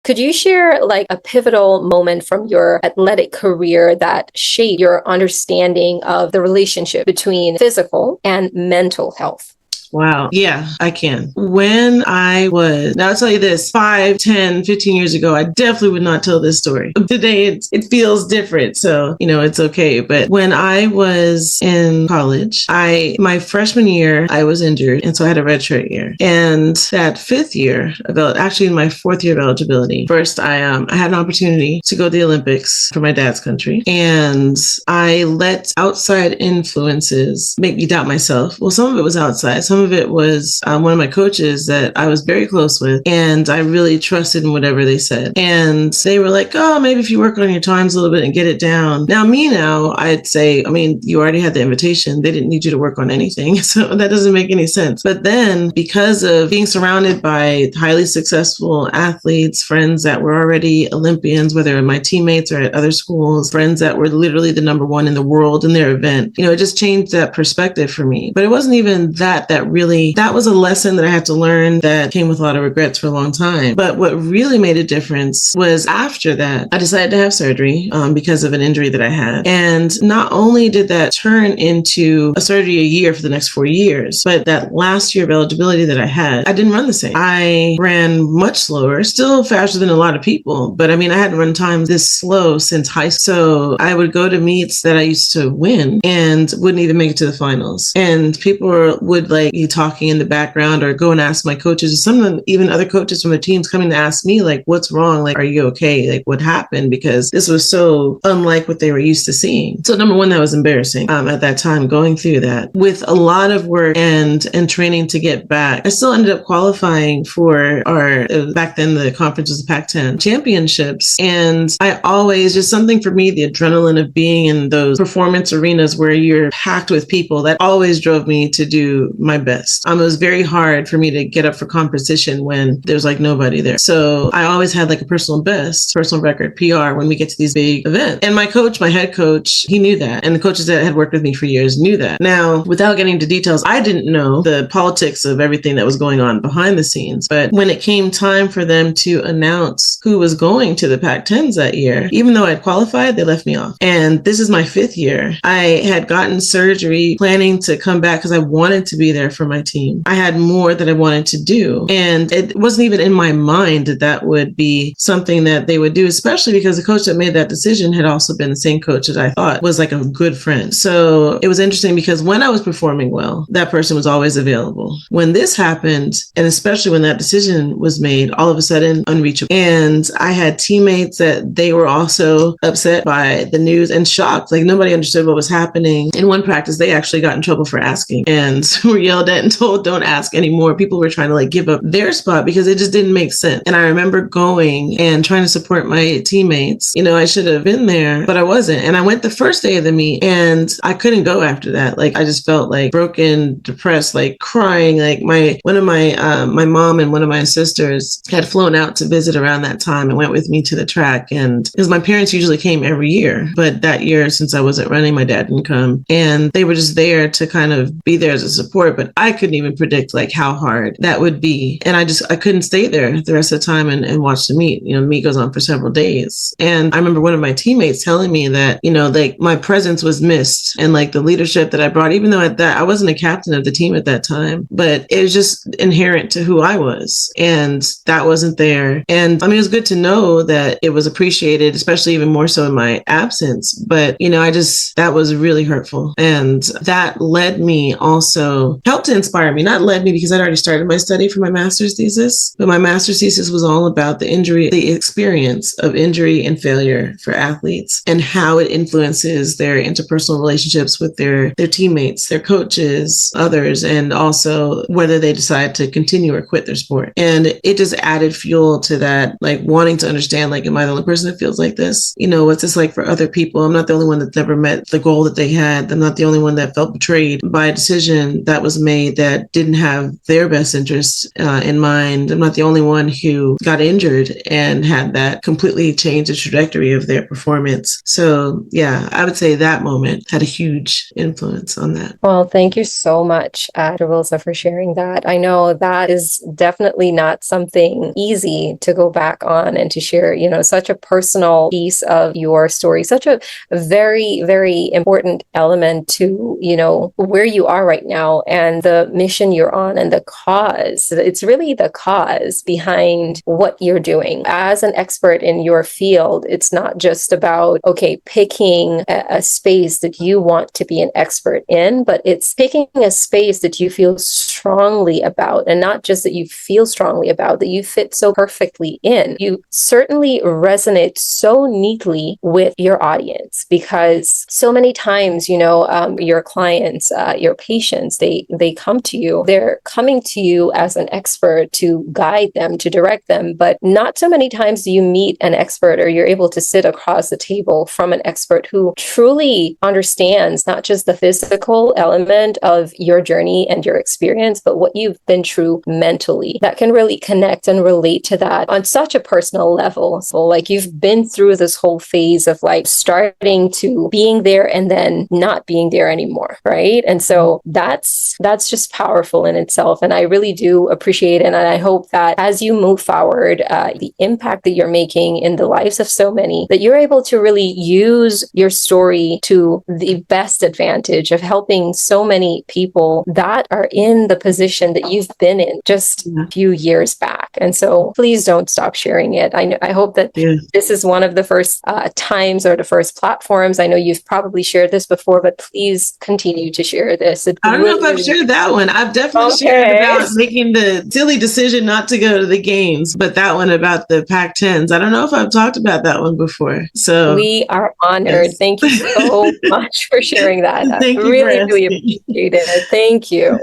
Could you share like a pivotal moment from your athletic career that shaped your understanding of the relationship between physical and mental health? Wow. Yeah, I can. Now I'll tell you this, 5, 10, 15 years ago, I definitely would not tell this story. Today, it feels different. So, it's okay. But when I was in college, my freshman year, I was injured. And so I had a redshirt year. And that fifth year, actually in my fourth year of eligibility, first I had an opportunity to go to the Olympics for my dad's country. And I let outside influences make me doubt myself. Well, some of it was outside. Some of it was one of my coaches that I was very close with, and I really trusted in whatever they said. And they were like, oh, maybe if you work on your times a little bit and get it down. Now, I'd say, you already had the invitation. They didn't need you to work on anything. So that doesn't make any sense. But then because of being surrounded by highly successful athletes, friends that were already Olympians, whether my teammates or at other schools, friends that were literally the number one in the world in their event, it just changed that perspective for me. But it wasn't even that was a lesson that I had to learn that came with a lot of regrets for a long time. But what really made a difference was after that, I decided to have surgery because of an injury that I had. And not only did that turn into a surgery a year for the next 4 years, but that last year of eligibility that I had, I didn't run the same. I ran much slower, still faster than a lot of people. But I hadn't run time this slow since high school. So I would go to meets that I used to win and wouldn't even make it to the finals. And people would be talking in the background or go and ask my coaches, or some of them, even other coaches from the teams coming to ask me, what's wrong? Are you okay? What happened? Because this was so unlike what they were used to seeing. So number one, that was embarrassing at that time, going through that. With a lot of work and training to get back, I still ended up qualifying for back then the conference was the Pac-10 championships. And I always, just something for me, the adrenaline of being in those performance arenas where you're packed with people, that always drove me to do my best. It was very hard for me to get up for competition when there's nobody there. So I always had a personal best, personal record, PR, when we get to these big events. And my head coach, he knew that. And the coaches that had worked with me for years knew that. Now, without getting into details, I didn't know the politics of everything that was going on behind the scenes. But when it came time for them to announce who was going to the Pac-10s that year, even though I'd qualified, they left me off. And this is my fifth year. I had gotten surgery planning to come back because I wanted to be there for my team. I had more that I wanted to do. And it wasn't even in my mind that would be something that they would do, especially because the coach that made that decision had also been the same coach that I thought was a good friend. So it was interesting because when I was performing well, that person was always available. When this happened, and especially when that decision was made, all of a sudden unreachable. And I had teammates that they were also upset by the news and shocked. Nobody understood what was happening. In one practice, they actually got in trouble for asking and were yelled at and told, don't ask anymore. People were trying to give up their spot because it just didn't make sense. And I remember going and trying to support my teammates. I should have been there, but I wasn't. And I went the first day of the meet and I couldn't go after that. I just felt broken, depressed, crying. My mom and one of my sisters had flown out to visit around that time and went with me to the track. And because my parents usually came every year, but that year, since I wasn't running, my dad didn't come. And they were just there to kind of be there as a support, but I couldn't even predict how hard that would be. And I couldn't stay there the rest of the time and watch the meet. The meet goes on for several days. And I remember one of my teammates telling me that, my presence was missed and the leadership that I brought, even though at that I wasn't a captain of the team at that time, but it was just inherent to who I was. And that wasn't there. And it was good to know that it was appreciated, especially even more so in my absence. But, that was really hurtful. And that led me also, helped to inspire me, not led me because I'd already started my study for my master's thesis, but my master's thesis was all about the experience of injury and failure for athletes and how it influences their interpersonal relationships with their teammates, their coaches, others, and also whether they decide to continue or quit their sport. And it just added fuel to that, wanting to understand, am I the only person that feels like this? What's this like for other people? I'm not the only one that never met the goal that they had. I'm not the only one that felt betrayed by a decision that was made made that didn't have their best interests in mind. I'm not the only one who got injured and had that completely change the trajectory of their performance. So yeah, I would say that moment had a huge influence on that. Well, thank you so much, Dr. Wilsa, for sharing that. I know that is definitely not something easy to go back on and to share, such a personal piece of your story, such a very, very important element to, where you are right now and the mission you're on and the cause. It's really the cause behind what you're doing. As an expert in your field, it's not just about, picking a space that you want to be an expert in, but it's picking a space that you feel strongly about, and not just that you feel strongly about, that you fit so perfectly in. You certainly resonate so neatly with your audience, because so many times, your clients, your patients, they come to you, they're coming to you as an expert to guide them, to direct them, but not so many times do you meet an expert, or you're able to sit across the table from an expert who truly understands not just the physical element of your journey and your experience, but what you've been through mentally, that can really connect and relate to that on such a personal level. So like, you've been through this whole phase of like starting to being there and then not being there anymore, right? And so that's just powerful in itself. And I really do appreciate it. And I hope that as you move forward, the impact that you're making in the lives of so many, that you're able to really use your story to the best advantage of helping so many people that are in the position that you've been in just a few years back. And so please don't stop sharing it. I hope that this is one of the first times, or the first platforms. I know you've probably shared this before, but please continue to share this. I don't know if I've shared that one. I've definitely shared about making the silly decision not to go to the games, but that one about the Pac-10s, I don't know if I've talked about that one before. So we are honored. Yes. Thank you so much for sharing that. Thank you really appreciate it. Thank you.